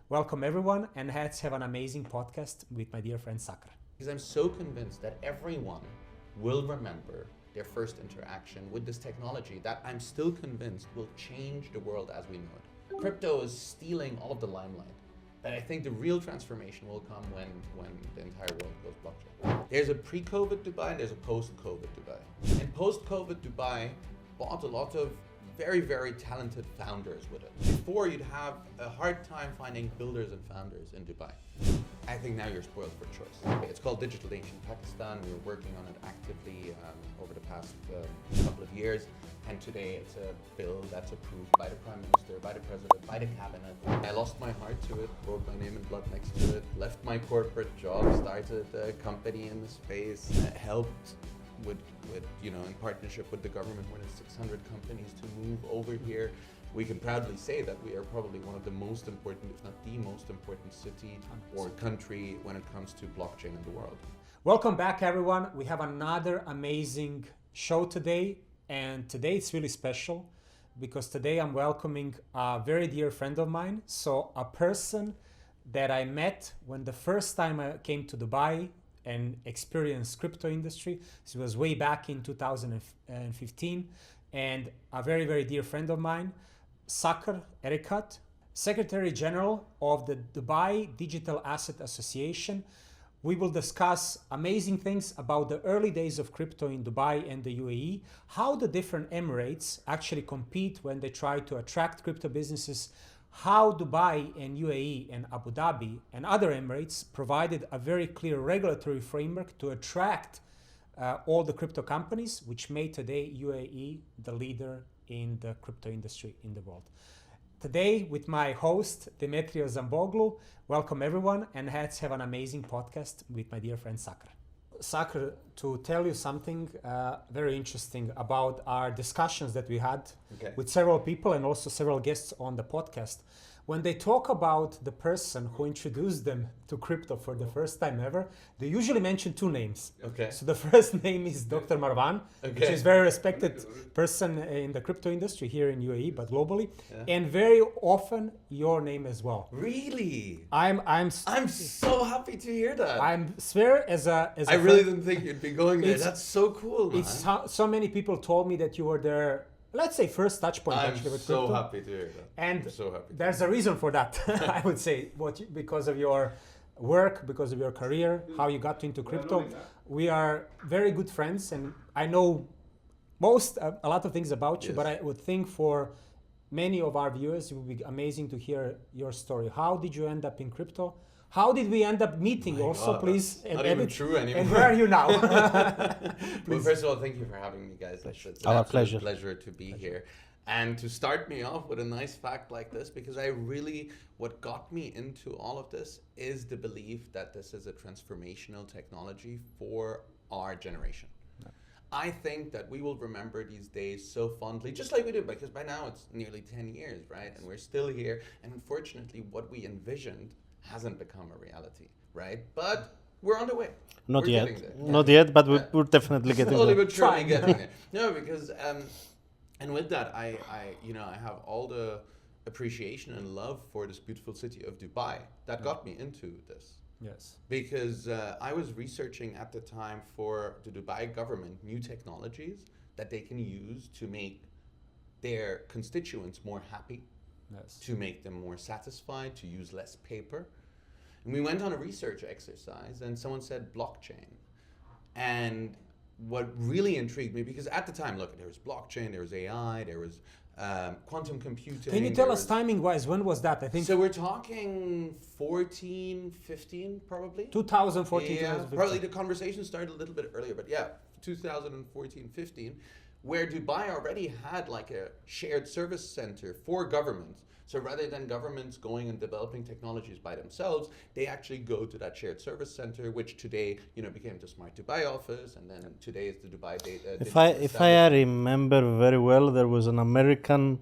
Welcome everyone, and let's have an amazing podcast with my dear friend Sakar. Because I'm so convinced that everyone will remember their first interaction with this technology that I'm still convinced will change the world as we know it. Crypto is stealing all of the limelight, but I think the real transformation will come when the entire world goes blockchain. There's a pre-COVID Dubai and there's a post-COVID Dubai. And post-COVID Dubai bought a lot of very, very talented founders with it. Before, you'd have a hard time finding builders and founders in Dubai. I think now you're spoiled for choice. It's called Digital Nation Pakistan. We were working on it actively over the past couple of years. And today it's a bill that's approved by the Prime Minister, by the President, by the Cabinet. I lost my heart to it, wrote my name in blood next to it, left my corporate job, started a company in the space, helped with in partnership with the government, more than 600 companies to move over here. We can proudly say that we are probably one of the most important, if not the most important city or country when it comes to blockchain in the world. Welcome back everyone. We have another amazing show today, and today it's really special because today I'm welcoming a very dear friend of mine. So a person that I met when the first time I came to Dubai and experienced crypto industry. This was way back in 2015, and a very, very dear friend of mine, Sakar Erekat, Secretary General of the Dubai Digital Asset Association. We will discuss amazing things about the early days of crypto in Dubai and the UAE, how the different Emirates actually compete when they try to attract crypto businesses, how Dubai and UAE and Abu Dhabi and other Emirates provided a very clear regulatory framework to attract all the crypto companies, which made today UAE the leader in the crypto industry in the world. Today with my host, Demetrios Zamboglu. Welcome everyone, and let's have an amazing podcast with my dear friend Sakar. Sakar, to tell you something very interesting about our discussions that we had with several people and also several guests on the podcast. When they talk about the person who introduced them to crypto for the first time ever, they usually mention two names. So the first name is Dr. Marwan, which is a very respected person in the crypto industry here in UAE, but globally, and very often your name as well. Really? I'm so happy to hear that. I'm swear as a I really didn't think you'd be going there. That's so cool, man. It's so many people told me that you were their, let's say, first touch point actually with crypto. I'm so happy to hear that. And I'm so happy. There's a reason for that, I would say, because of your work, because of your career, how you got into crypto. We are very good friends, and I know a lot of things about you, but I would think for many of our viewers, it would be amazing to hear your story. How did you end up in crypto? How did we end up meeting please? And not even true anymore. And where are you now? Well, first of all, thank you for having me, guys. It's our an pleasure. Pleasure to be here. And to start me off with a nice fact like this, because what got me into all of this is the belief that this is a transformational technology for our generation. I think that we will remember these days so fondly, just like we did, because by now it's nearly 10 years, right? And we're still here. And unfortunately, what we envisioned hasn't become a reality, right? But we're on the way. Not We're yet. getting there. Not yet, but we're definitely getting Slowly there. but surely getting there. No, because and with that, I have all the appreciation and love for this beautiful city of Dubai that got me into this. Yes. Because I was researching at the time for the Dubai government new technologies that they can use to make their constituents more happy, to make them more satisfied, to use less paper. And we went on a research exercise and someone said blockchain. And what really intrigued me, because at the time, look, there was blockchain, there was AI, there was quantum computing. Can you tell us timing-wise, when was that? I think so. We're talking 14, 15 probably. 2014, Yeah, 2015. probably the conversation started a little bit earlier, but yeah, 2014, 15, where Dubai already had like a shared service center for governments. So rather than governments going and developing technologies by themselves, they actually go to that shared service center, which today, became the Smart Dubai office, and then today is the Dubai Data. If I remember very well, there was an American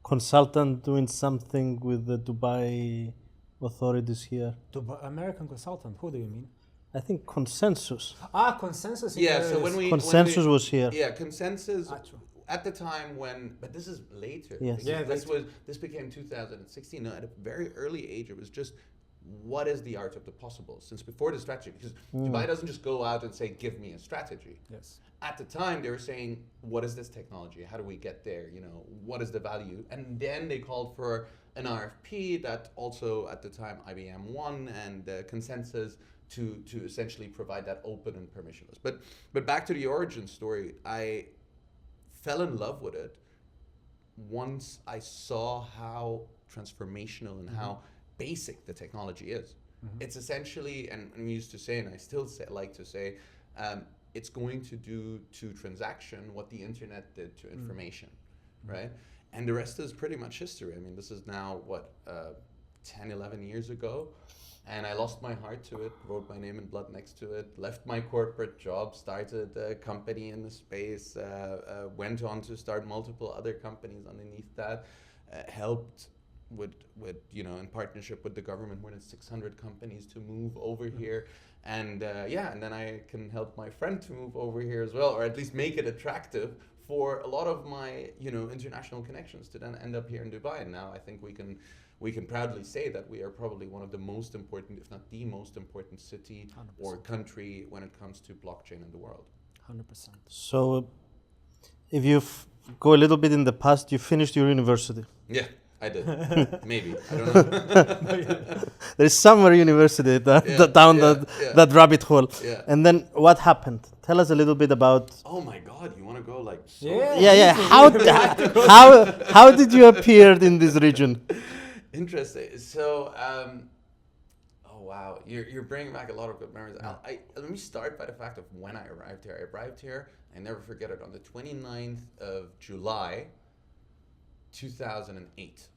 consultant doing something with the Dubai authorities here. American consultant, who do you mean? I think Consensus. Consensus. Yeah, so when we Consensus was here. Yeah, Consensus at the time when, but this is later. Yes. because Yeah, this became 2016. No, at a very early age, it was just what is the art of the possible? Since before the strategy, because Dubai doesn't just go out and say, "Give me a strategy." Yes. At the time, they were saying, "What is this technology? How do we get there? You know, what is the value?" And then they called for an RFP that also at the time IBM won, and Consensus to essentially provide that open and permissionless. But back to the origin story, I fell in love with it once I saw how transformational and how basic the technology is. It's essentially, and we used to say, and I still like to say, it's going to do to transaction what the internet did to information, right? And the rest is pretty much history. I mean, this is now, 10, 11 years ago. And I lost my heart to it, wrote my name in blood next to it, left my corporate job, started a company in the space, went on to start multiple other companies underneath that, helped with in partnership with the government, more than 600 companies to move over here. And and then I can help my friend to move over here as well, or at least make it attractive for a lot of my, international connections to then end up here in Dubai. And now I think we can proudly say that we are probably one of the most important, if not the most important city 100%. or country when it comes to blockchain in the world. 100%. So, if you go a little bit in the past, you finished your university. Yeah, I did. Maybe. I don't know. There is somewhere university down that rabbit hole. Yeah. And then what happened? Tell us a little bit about. Oh my God, you want to go like so Yeah. Yeah. How did you appear in this region? Interesting. So, oh wow, you're bringing back a lot of good memories. Let me start by the fact of when I arrived here. I arrived here, I never forget it, on the 29th of July, 2008.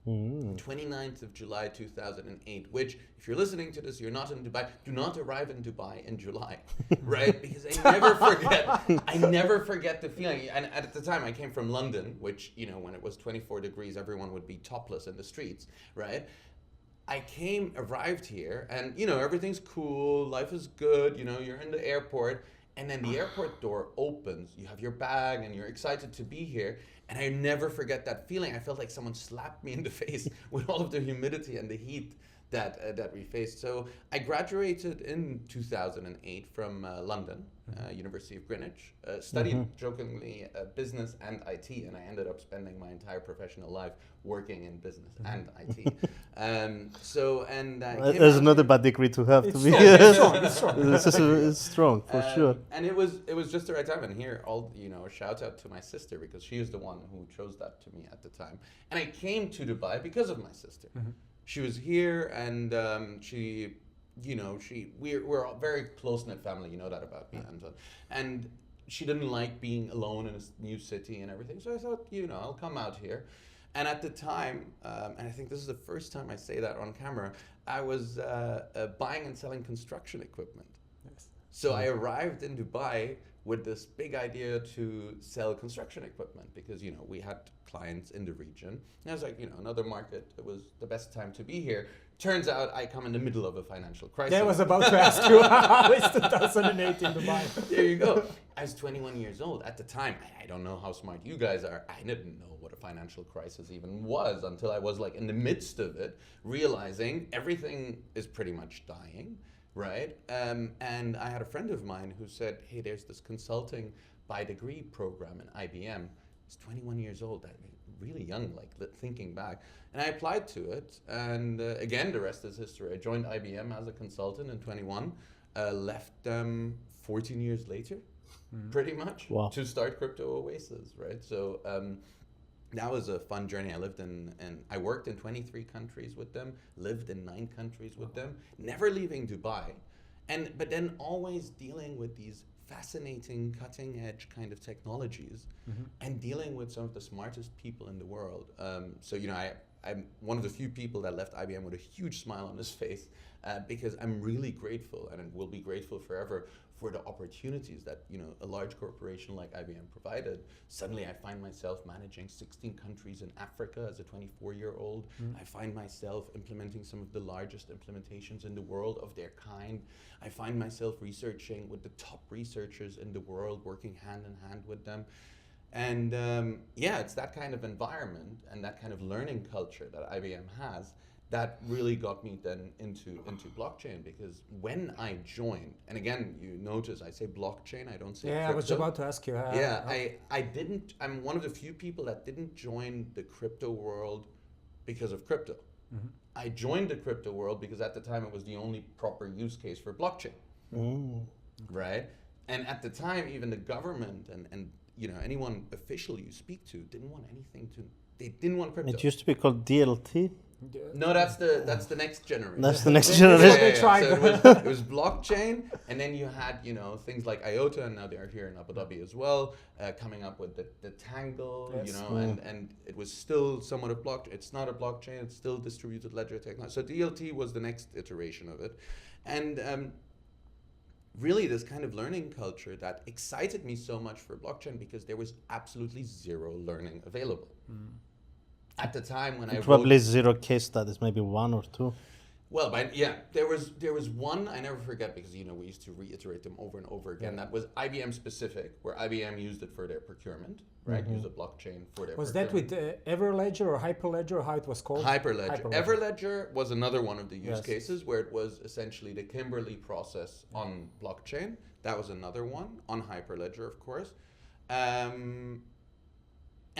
29th of July 2008, which, if you're listening to this, you're not in Dubai, do not arrive in Dubai in July, right? Because I never forget the feeling. And at the time I came from London, which, when it was 24 degrees, everyone would be topless in the streets, right? I arrived here and, everything's cool, life is good, you're in the airport, and then the airport door opens, you have your bag and you're excited to be here. And I never forget that feeling. I felt like someone slapped me in the face with all of the humidity and the heat that we faced. So I graduated in 2008 from London, University of Greenwich, studied jokingly business and IT, and I ended up spending my entire professional life working in business and IT. There's another bad degree to have to be. It's strong. It's strong for sure. And it was just the right time. And here, a shout out to my sister, because she is the one who chose that to me at the time. And I came to Dubai because of my sister. She was here, and we're a very close-knit family, you know that about me, Anton. And she didn't like being alone in a new city and everything, so I thought, I'll come out here. And at the time, and I think this is the first time I say that on camera, I was buying and selling construction equipment. Yes. So I arrived in Dubai with this big idea to sell construction equipment because, we had clients in the region. And I was like, another market, it was the best time to be here. Turns out I come in the middle of a financial crisis. Yeah, I was about to ask you how is 2008 in Dubai? There you go. I was 21 years old at the time. I don't know how smart you guys are. I didn't know what a financial crisis even was until I was like in the midst of it, realizing everything is pretty much dying. Right? And I had a friend of mine who said, hey, there's this consulting by degree program in IBM. He's 21 years old, really young, like thinking back. And I applied to it. And again, the rest is history. I joined IBM as a consultant in 21, left them 14 years later, pretty much, to start Crypto Oasis, right? So that was a fun journey. I worked in 23 countries with them, lived in 9 countries with them, never leaving Dubai, but then always dealing with these fascinating, cutting edge kind of technologies and dealing with some of the smartest people in the world. I'm one of the few people that left IBM with a huge smile on his face because I'm really grateful, and will be grateful forever, for the opportunities that a large corporation like IBM provided. Suddenly I find myself managing 16 countries in Africa as a 24-year-old. I find myself implementing some of the largest implementations in the world of their kind. I find myself researching with the top researchers in the world, working hand in hand with them. And it's that kind of environment and that kind of learning culture that IBM has that really got me then into blockchain, because when I joined, and again, you notice I say blockchain, I don't say Yeah, crypto. I was about to ask you. I'm one of the few people that didn't join the crypto world because of crypto. Mm-hmm. I joined the crypto world because at the time it was the only proper use case for blockchain, right? And at the time, even the government and anyone official you speak to didn't want they didn't want crypto. It used to be called DLT. No, that's the next generation. That's the next They generation. tried. So it was blockchain, and then you had things like IOTA, and now they are here in Abu Dhabi as well, coming up with the Tangle, Yes. and it was still somewhat a blockchain. It's not a blockchain; it's still distributed ledger technology. So DLT was the next iteration of it, and really this kind of learning culture that excited me so much for blockchain, because there was absolutely zero learning available. At the time when I Probably zero case studies, maybe one or two. Well, there was one I never forget, because we used to reiterate them over and over again. Yeah. That was IBM specific, where IBM used it for their procurement, right? Use a blockchain for their Was that procurement. with Everledger or Hyperledger, or how it was called? Hyperledger. Everledger was another one of the use Yes. cases, where it was essentially the Kimberly process on blockchain. That was another one on Hyperledger, of course.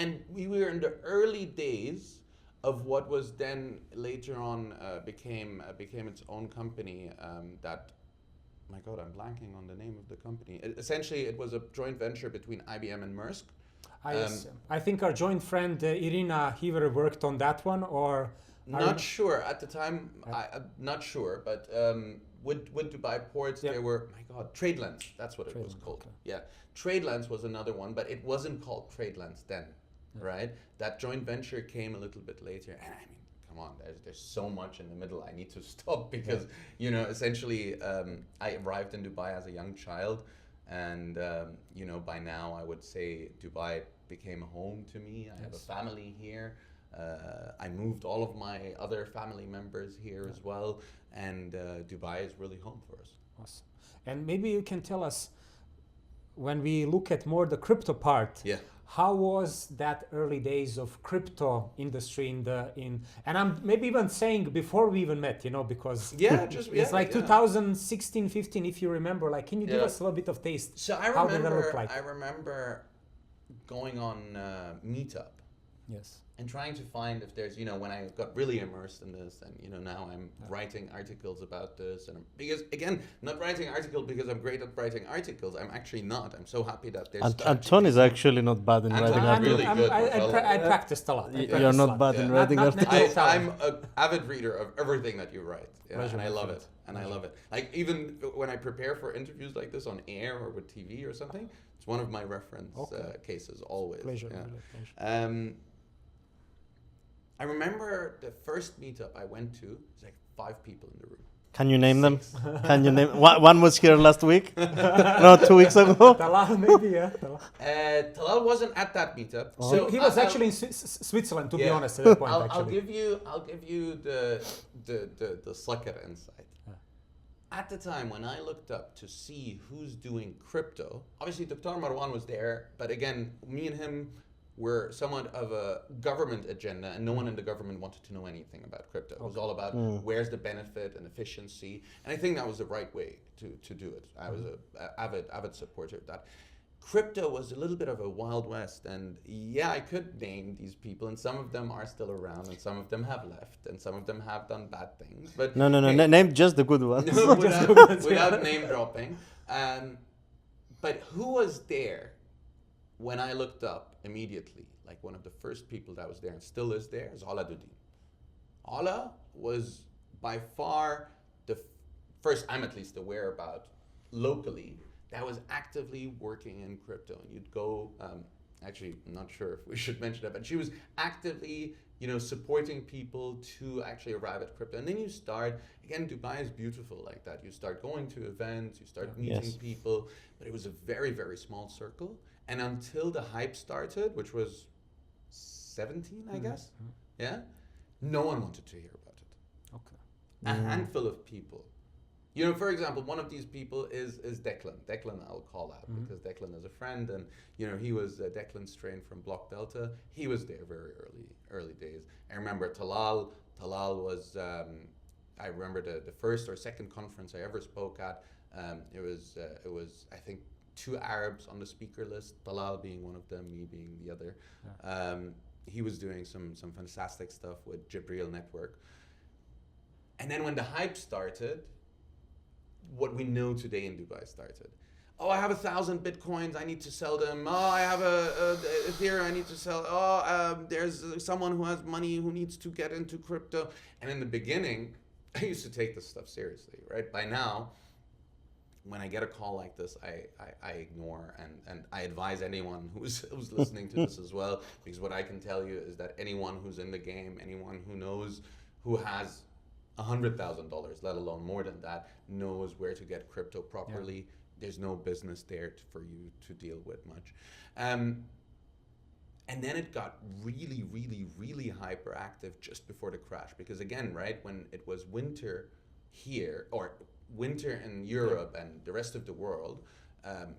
And we were in the early days of what was then later on became its own company. My God, I'm blanking on the name of the company. Essentially, it was a joint venture between IBM and Maersk. I think our joint friend Irina Hiver worked on that one, or Not sure at the time. I'm not sure, but with Dubai Ports, Yeah. there were, my God, TradeLens. That's what it was TradeLens, called. okay. Yeah, TradeLens was another one, but it wasn't called TradeLens then, right? That joint venture came a little bit later, and I mean, come on, there's so much in the middle. I need to stop because essentially, I arrived in Dubai as a young child, and by now I would say Dubai became home to me. I have a family here. I moved all of my other family members here as well, and Dubai is really home for us. Awesome. And maybe you can tell us, when we look at more the crypto part, how was that early days of crypto industry and I'm maybe even saying before we even met, because it's like 2016, 15, if you remember. Like, can you give us a little bit of taste? So how did that look like? I remember going on Meetup. Yes. And trying to find if there's, when I got really immersed in this, and now I'm writing articles about this, and because again, not writing articles because I'm great at writing articles. I'm actually not. I'm so happy that there's. Anton is actually not bad in writing really articles. good. I practiced a lot. You're not bad in writing articles. I'm an avid reader of everything that you write, and I love it. And I love it. Like, even when I prepare for interviews like this on air or with TV or something, it's one of my reference cases always. Pleasure. Yeah. Really pleasure. I remember the first meetup I went to, it's like 5 people in the room. Can you name them? Can you name? One was here last week. No, 2 weeks ago. Talal, maybe, yeah. Talal wasn't at that meetup. Oh. So he was actually in Switzerland, to be honest, at that point. I'll give you the slicker insight. At the time when I looked up to see who's doing crypto, obviously Dr. Marwan was there, but again, me and him were somewhat of a government agenda, and no one in the government wanted to know anything about crypto. It was all about where's the benefit and efficiency, and I think that was the right way to do it. I was an avid supporter of that. Crypto was a little bit of a wild west, and I could name these people, and some of them are still around, and some of them have left, and some of them have done bad things. But no, name just the good ones. without name dropping. But who was there when I looked up immediately? Like, one of the first people that was there and still is there is Ala Dudin. Ala was by far the first I'm at least aware about locally that was actively working in crypto. And you'd go, actually, I'm not sure if we should mention that, but she was actively, supporting people to actually arrive at crypto. And then you start, again, Dubai is beautiful like that. You start going to events, you start meeting people, but it was a very, very small circle. And until the hype started, which was 17, I guess, no one wanted to hear about it. Okay. A handful of people, You know, for example, one of these people is Declan. Declan, I'll call out because Declan is a friend, and you know he was Declan Strain from Block Delta. He was there very early days. I remember Talal. Talal was. I remember the first or second conference I ever spoke at. It was I think two Arabs on the speaker list. Talal being one of them, me being the other. Yeah. He was doing some fantastic stuff with Jibril Network. And then when the hype started, what we know today in Dubai started. Oh, I have 1,000 Bitcoins, I need to sell them. Oh, I have a Ethereum, I need to sell. Oh, there's someone who has money who needs to get into crypto. And in the beginning, I used to take this stuff seriously, right? By now, when I get a call like this, I ignore and I advise anyone who's listening to this as well, because what I can tell you is that anyone who's in the game, anyone who knows, who has $100,000, let alone more than that, knows where to get crypto properly. Yeah. There's no business there for you to deal with much. And then it got really, really, really hyperactive just before the crash. Because again, right, when it was winter here, or winter in Europe and the rest of the world,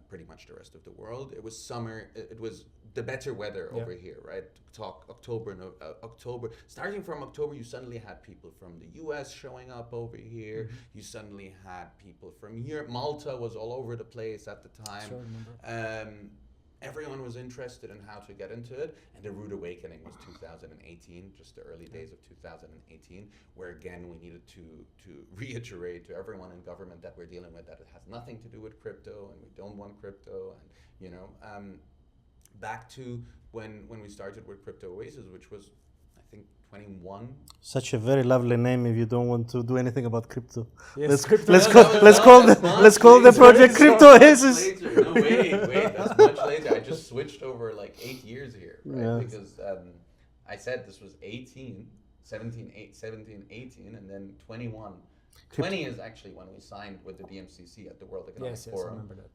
pretty much the rest of the world, it was summer, it was the better weather over here, right? Talk October. Starting from October, you suddenly had people from the US showing up over here. Mm-hmm. You suddenly had people from Europe. Malta was all over the place at the time. Sure, remember. Everyone was interested in how to get into it, and the rude awakening was 2018, just the early days of 2018, where again we needed to reiterate to everyone in government that we're dealing with that it has nothing to do with crypto, and we don't want crypto, and you know, back to when we started with Crypto Oasis, which was I think 21. Such a very lovely name if you don't want to do anything about crypto. Yes, let's call the project Crypto Oasis. No, wait, that's much later. I just switched over like 8 years here, right? Yeah. Because I said this was 17, 18, and then 21. 20 is actually when we signed with the DMCC at the World Economic Forum. Yes, I remember that.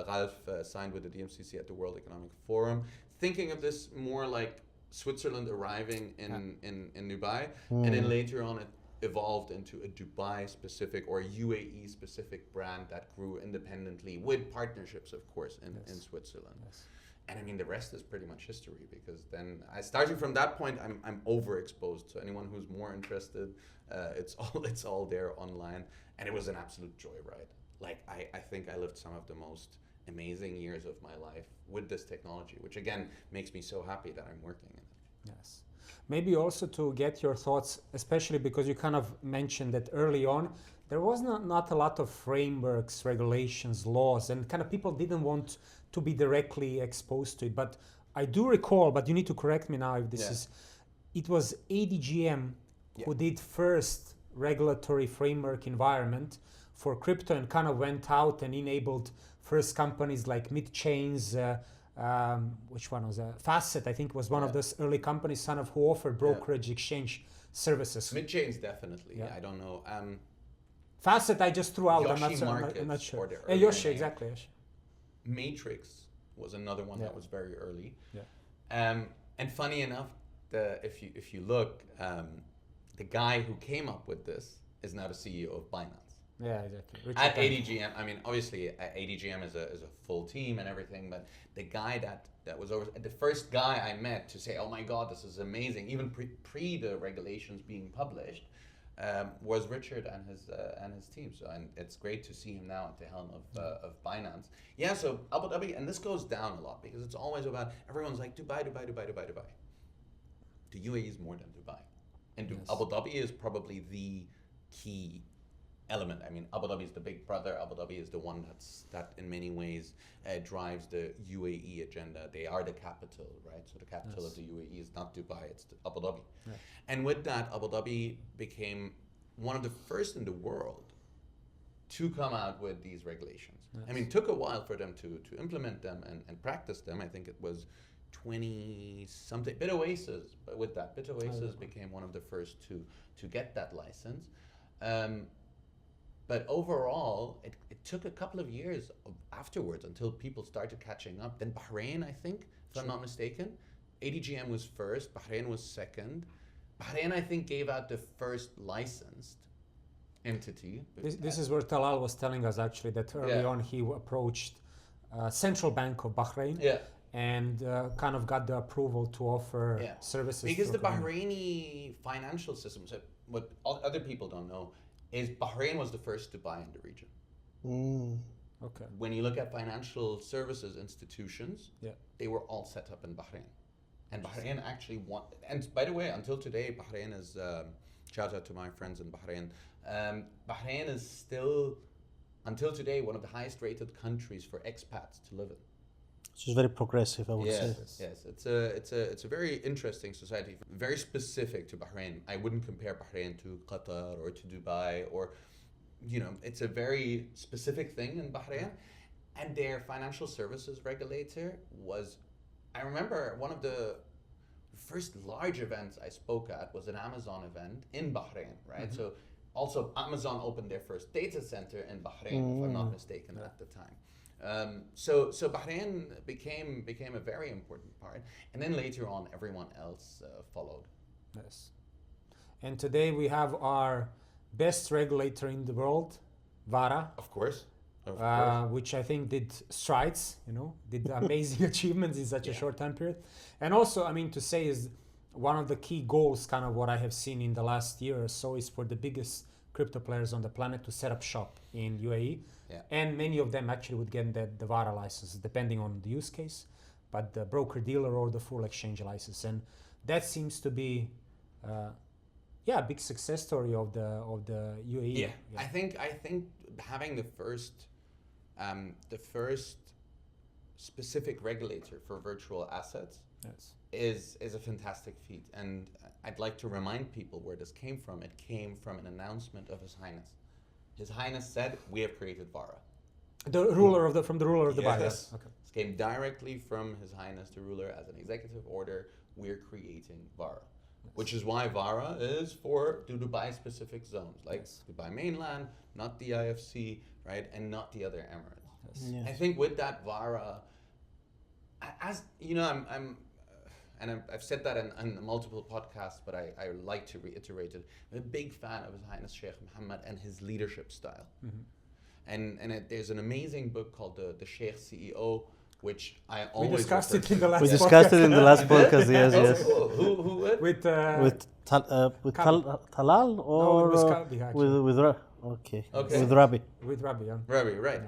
Ralph signed with the DMCC at the World Economic Forum. Thinking of this more like Switzerland arriving in Dubai, and then later on it evolved into a Dubai-specific or UAE-specific brand that grew independently with partnerships, of course, in Switzerland. Yes. And I mean, the rest is pretty much history, because then starting from that point, I'm overexposed. So anyone who's more interested, it's all there online, and it was an absolute joyride. Like I think I lived some of the most amazing years of my life with this technology, which again makes me so happy that I'm working in it. Yes. Maybe also to get your thoughts, especially because you kind of mentioned that early on, there was not a lot of frameworks, regulations, laws, and kind of people didn't want to be directly exposed to it. But I do recall, but you need to correct me now if this is, it was ADGM who did first regulatory framework environment for crypto and kind of went out and enabled first companies like Midchains, which one was that? Facet, I think, was one of those early companies, who offered brokerage exchange services. Midchains, definitely. Yeah. I don't know. Facet, I just threw out. Yoshi I'm not sure. Yoshi, exactly. Yoshi. Matrix was another one that was very early. Yeah. And funny enough, if you look, the guy who came up with this is now the CEO of Binance. Yeah, exactly. At ADGM, I mean, obviously, ADGM is a full team and everything, but the guy that was over, the first guy I met to say, "Oh my God, this is amazing," even pre the regulations being published, was Richard and his team. So, and it's great to see him now at the helm of Binance. Yeah, so Abu Dhabi, and this goes down a lot because it's always about, everyone's like Dubai. The UAE is more than Dubai, and Abu Dhabi is probably the key element. I mean, Abu Dhabi is the big brother. Abu Dhabi is the one that in many ways drives the UAE agenda. They are the capital, right? So the capital of the UAE is not Dubai, it's Abu Dhabi. Yeah. And with that, Abu Dhabi became one of the first in the world to come out with these regulations. Yes. I mean, it took a while for them to implement them and practice them. I think it was 20-something. BitOasis, but with that, BitOasis became one of the first to get that license. But overall, it took a couple of years afterwards until people started catching up. Then Bahrain, I think, if I'm not mistaken, ADGM was first, Bahrain was second. Bahrain, I think, gave out the first licensed entity. This is where Talal was telling us actually that early on he approached Central Bank of Bahrain and kind of got the approval to offer services. Because the Bahraini financial system, so what other people don't know, is Bahrain was the first to buy in the region. Okay. When you look at financial services institutions, they were all set up in Bahrain. And Bahrain actually won. And by the way, until today, Bahrain is, shout out to my friends in Bahrain, Bahrain is still, until today, one of the highest rated countries for expats to live in. Which is very progressive, I would say. Yes, it's a very interesting society, very specific to Bahrain. I wouldn't compare Bahrain to Qatar or to Dubai or, it's a very specific thing in Bahrain. And their financial services regulator was, I remember one of the first large events I spoke at was an Amazon event in Bahrain, right? So also Amazon opened their first data center in Bahrain, if I'm not mistaken, at the time. So Bahrain became a very important part, and then later on everyone else followed. Yes. And today we have our best regulator in the world, VARA. Of course. Which I think did strides, did amazing achievements in such a short time period. And also, I mean, to say is one of the key goals, kind of what I have seen in the last year or so, is for the biggest crypto players on the planet to set up shop in UAE. And many of them actually would get the VARA license, depending on the use case, but the broker dealer or the full exchange license. And that seems to be a big success story of the UAE. I think having the first specific regulator for virtual assets is a fantastic feat. And I'd like to remind people where this came from. It came from an announcement of His Highness. His Highness said, "We have created VARA." The ruler of the Bahrain. Yes. Okay. It came directly from His Highness the ruler as an executive order. We're creating VARA. Which is why VARA is for the Dubai-specific zones, like Dubai mainland, not the IFC, right, and not the other Emirates. I think with that VARA, as you know, I've said that in multiple podcasts, but I like to reiterate it. I'm a big fan of His Highness Sheikh Mohammed and his leadership style. And there's an amazing book called the Sheikh CEO, which I always discussed it in the last podcast. Yes. Who with Talal or with Rabi. With Rabi, Rabi, right.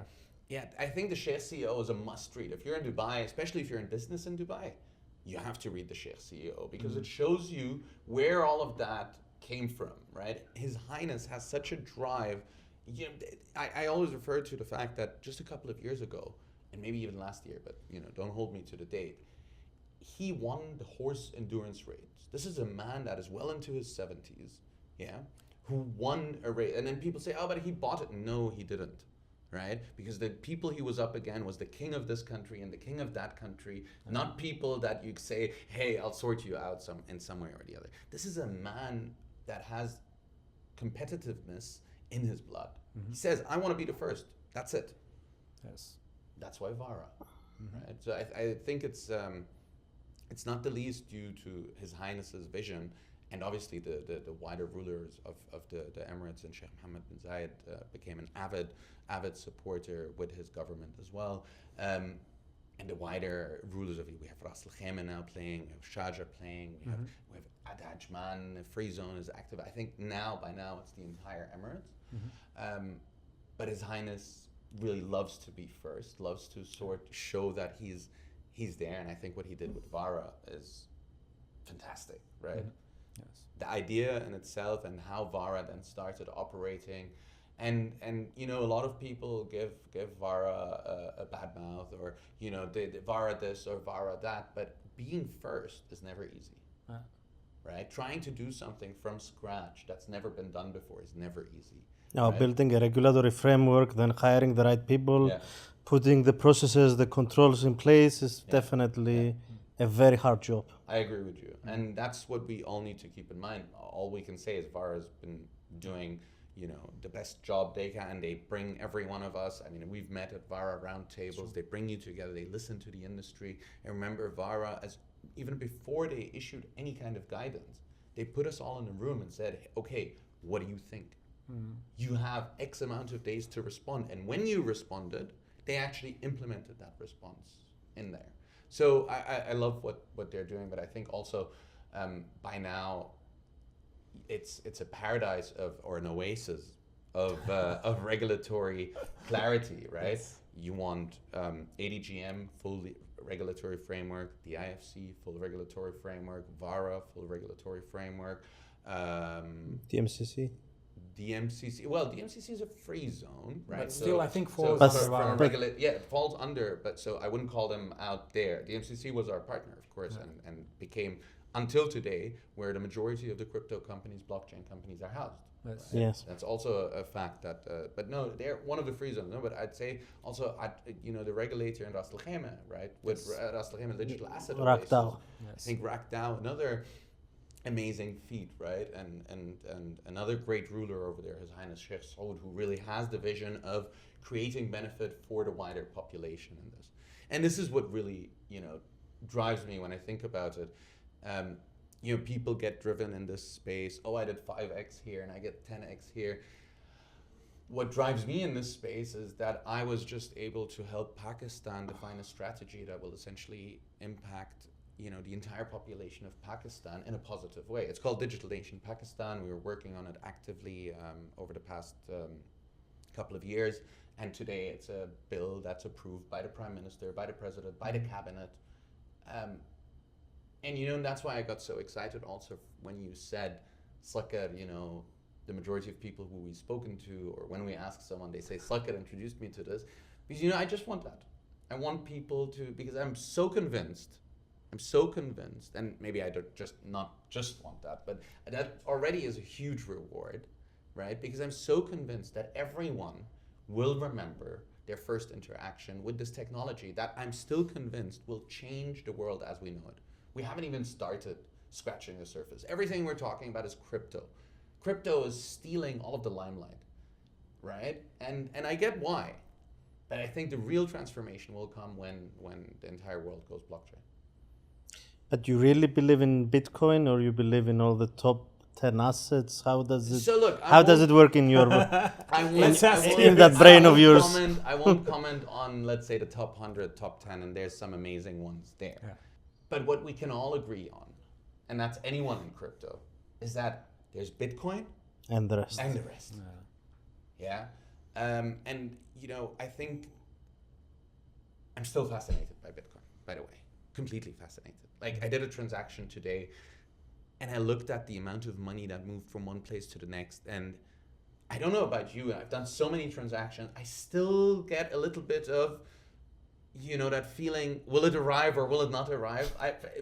Yeah, I think the Sheikh CEO is a must read. If you're in Dubai, especially if you're in business in Dubai, you have to read the Sheikh CEO because it shows you where all of that came from, right? His Highness has such a drive. I always refer to the fact that just a couple of years ago, and maybe even last year, but don't hold me to the date, he won the horse endurance race. This is a man that is well into his 70s, who won a race. And then people say, oh, but he bought it. No, he didn't, right? Because the people he was up against was the king of this country and the king of that country, not people that you say, hey, I'll sort you out in some way or the other. This is a man that has competitiveness in his blood. He says, I want to be the first. That's it. Yes. That's why VARA, right? So I think it's not the least due to His Highness's vision, and obviously the wider rulers of the Emirates, and Sheikh Mohammed bin Zayed became an avid supporter with his government as well, and the wider rulers of it. We have Ras Al Khaimah now playing, we have Sharjah playing, we have Ad Ajman, Free Zone is active. I think by now it's the entire Emirates, but His Highness really loves to be first, loves to show that he's there, and I think what he did with VARA is fantastic, right? Yes. The idea in itself and how VARA then started operating, and a lot of people give VARA a bad mouth, or they VARA this or VARA that, but being first is never easy. Right? Trying to do something from scratch that's never been done before is never easy. No, right? Building a regulatory framework, then hiring the right people, putting the processes, the controls in place is definitely a very hard job. I agree with you. And that's what we all need to keep in mind. All we can say is VARA has been doing, the best job they can. They bring every one of us. I mean, we've met at VARA roundtables. They bring you together. They listen to the industry. And remember, VARA, even before they issued any kind of guidance, they put us all in a room and said, okay, what do you think? you have X amount of days to respond. And when you responded, they actually implemented that response in there. So I love what they're doing, but I think also by now it's a paradise or an oasis of regulatory clarity, right? Yes. You want ADGM, full regulatory framework, the IFC, full regulatory framework, VARA, full regulatory framework, DMCC. DMCC. Well, DMCC is a free zone, right? But still, I think falls But- under from a VARA. it falls under, but so I wouldn't call them out there. DMCC was our partner, of course, and became, until today, where the majority of the crypto companies, blockchain companies, are housed. Yes. Yes. That's also a fact that, but no, they're one of the free zones. No, but I'd say also, the regulator in Ras Al Khaimah, right, with Ras Al Khaimah digital asset oasis. Rakdao. I think Rakdao, another amazing feat, right, and another great ruler over there, His Highness Sheikh Saud, who really has the vision of creating benefit for the wider population in this. And this is what really, drives me when I think about it. People get driven in this space. Oh, I did 5x here and I get 10x here. What drives me in this space is that I was just able to help Pakistan define a strategy that will essentially impact, the entire population of Pakistan in a positive way. It's called Digital Nation Pakistan. We were working on it actively over the past couple of years. And today it's a bill that's approved by the Prime Minister, by the President, by the Cabinet. And that's why I got so excited also when you said, Slugger, the majority of people who we've spoken to, or when we ask someone, they say, Slugger introduced me to this. Because, I just want that. I want people to, because I'm so convinced, and maybe I don't not just want that, but that already is a huge reward, right? Because I'm so convinced that everyone will remember their first interaction with this technology that I'm still convinced will change the world as we know it. We haven't even started scratching the surface. Everything we're talking about is crypto. Crypto is stealing all of the limelight, right? And I get why, but I think the real transformation will come when the entire world goes blockchain. But you really believe in Bitcoin, or you believe in all the top 10 assets? How does it? So look, how does it work in your? Let's ask in that brain of yours. I won't comment on, let's say, the top 100, top 10, and there's some amazing ones there. Yeah. But what we can all agree on, and that's anyone in crypto, is that there's Bitcoin And the rest. and the rest. Yeah. I think I'm still fascinated by Bitcoin, by the way. Completely fascinated. Like, I did a transaction today, and I looked at the amount of money that moved from one place to the next, and I don't know about you, I've done so many transactions, I still get a little bit of, that feeling, will it arrive or will it not arrive?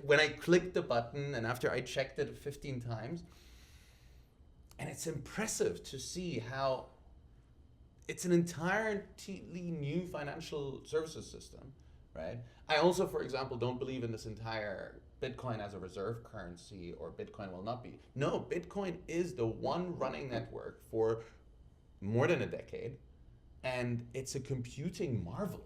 When I clicked the button and after I checked it 15 times, and it's impressive to see how it's an entirely new financial services system, right? I also, for example, don't believe in this entire Bitcoin as a reserve currency, or Bitcoin will not be. No, Bitcoin is the one running network for more than a decade, and it's a computing marvel.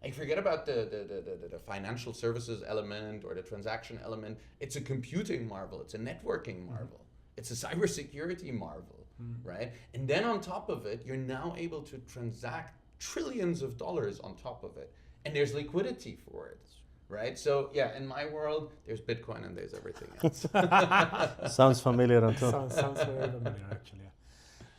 Like, forget about the financial services element or the transaction element. It's a computing marvel. It's a networking marvel. It's a cybersecurity marvel, right? And then on top of it, you're now able to transact trillions of dollars on top of it. And there's liquidity for it, right? So yeah, in my world, there's Bitcoin and there's everything else. Sounds familiar, Anton. Sounds very familiar, actually. Yeah.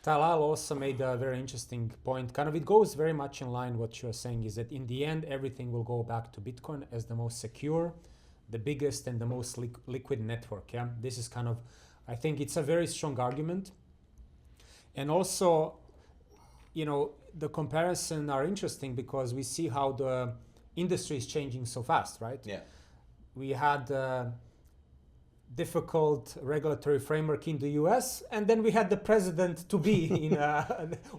Talal also made a very interesting point. Kind of, it goes very much in line what you're saying, is that in the end, everything will go back to Bitcoin as the most secure, the biggest and the most liquid network. Yeah, this is kind of, I think it's a very strong argument. And also, the comparison are interesting because we see how the industry is changing so fast, right? Yeah. We had difficult regulatory framework in the US, and then we had the president to be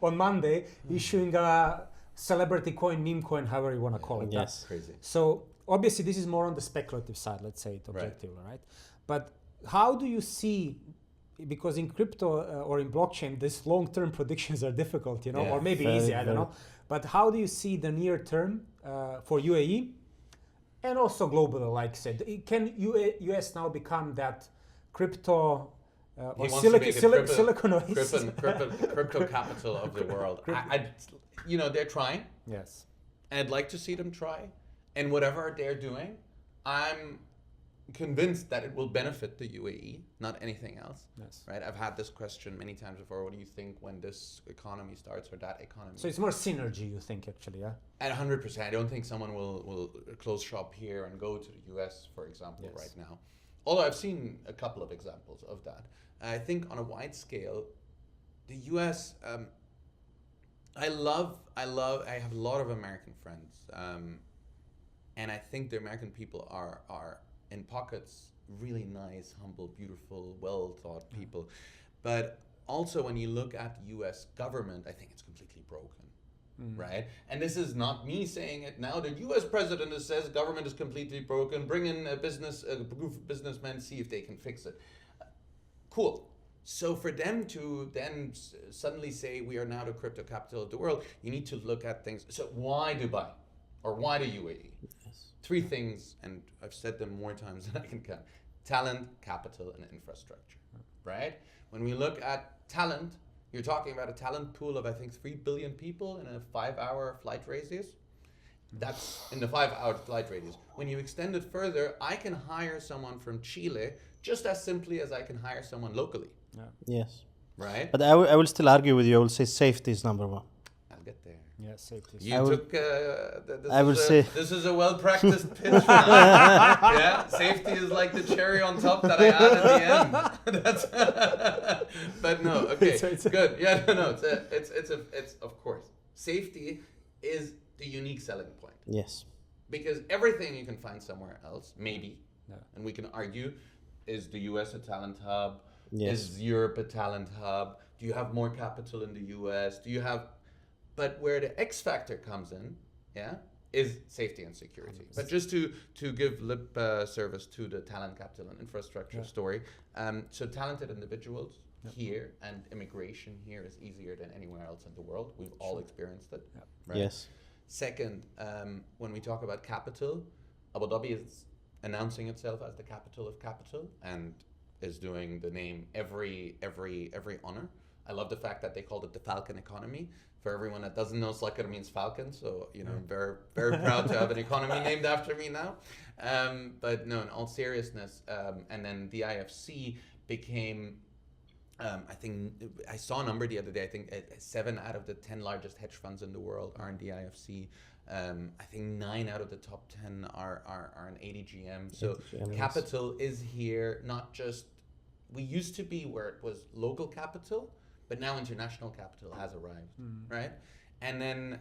on Monday issuing a celebrity coin, meme coin, however you want to call it. Yes. Crazy. So obviously this is more on the speculative side, let's say it objectively, right? But how do you see, because in crypto or in blockchain, these long-term predictions are difficult, Yeah, or maybe very, easy, I don't very. know. But how do you see the near term for UAE and also globally, like I said? Can US now become that crypto He or wants to make it Silicon Oasis. crypto capital of the world. They're trying. Yes. And I'd like to see them try. And whatever they're doing, I'm convinced that it will benefit the UAE, not anything else. Yes. Right? I've had this question many times before. What do you think when this economy starts or that economy? So it's more synergy, you think, actually, yeah? At 100%. I don't think someone will close shop here and go to the US, for example, Yes. right now. Although I've seen a couple of examples of that. I think on a wide scale, the US, I have a lot of American friends. And I think the American people are in pockets really nice, humble, beautiful, well-thought people. But also when you look at the US government, I think it's completely broken. Right? And this is not me saying it now. The US president says government is completely broken. Bring in a group of businessmen, see if they can fix it. Cool. So for them to then suddenly say we are now the crypto capital of the world, you need to look at things. So why Dubai? Or why the UAE? Yes. 3 things, and I've said them more times than I can count. Talent, capital, and infrastructure. Right? When we look at talent, you're talking about a talent pool of, I think, 3 billion people in a 5-hour flight radius. That's in the 5-hour flight radius. When you extend it further, I can hire someone from Chile just as simply as I can hire someone locally. Yeah. Yes. Right? But I will still argue with you. I will say safety is number one. I'll get there. Yeah, safety. This is a well-practiced pitch. Yeah, safety is like the cherry on top that I add at the end. That's but no, okay, good. Yeah, no, it's of course safety is the unique selling point. Yes. Because everything you can find somewhere else, maybe, Yeah. and we can argue, is the US a talent hub? Yes. Is Europe a talent hub? Do you have more capital in the US? Do you have? But where the X factor comes in, yeah, is safety and security. But just to give lip service to the talent capital and infrastructure story, so talented individuals here and immigration here is easier than anywhere else in the world. We've all experienced it. Right? Yes. Second, when we talk about capital, Abu Dhabi is announcing itself as the capital of capital and is doing the name every honor. I love the fact that they called it the Falcon economy. For everyone that doesn't know, Slacker means Falcon, so I'm very, very proud to have an economy named after me now. But no, in all seriousness, and then the IFC became, I think, I saw a number the other day, I think 7 out of the 10 largest hedge funds in the world are in the IFC. I think 9 out of the top 10 are in ADGM. So capital is here, not just, we used to be where it was local capital, but now international capital has arrived, right? And then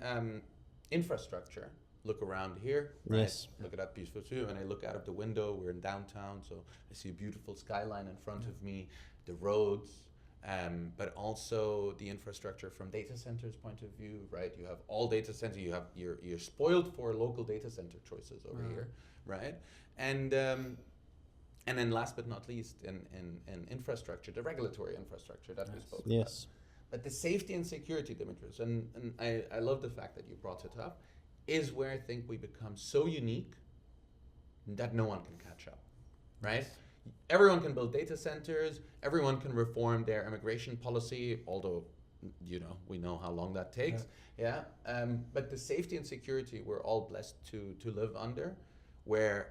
infrastructure. Look around here, right? Yes. Look at that beautiful view, and I look out of the window. We're in downtown, so I see a beautiful skyline in front of me, the roads, but also the infrastructure from data centers point of view, right? You have all data centers. You have you're spoiled for local data center choices over here, right? And then last but not least, in infrastructure, the regulatory infrastructure that we spoke about. But the safety and security, Dimitris, and I love the fact that you brought it up, is where I think we become so unique that no one can catch up, right? Everyone can build data centers, everyone can reform their immigration policy, although, we know how long that takes, but the safety and security we're all blessed to live under, where,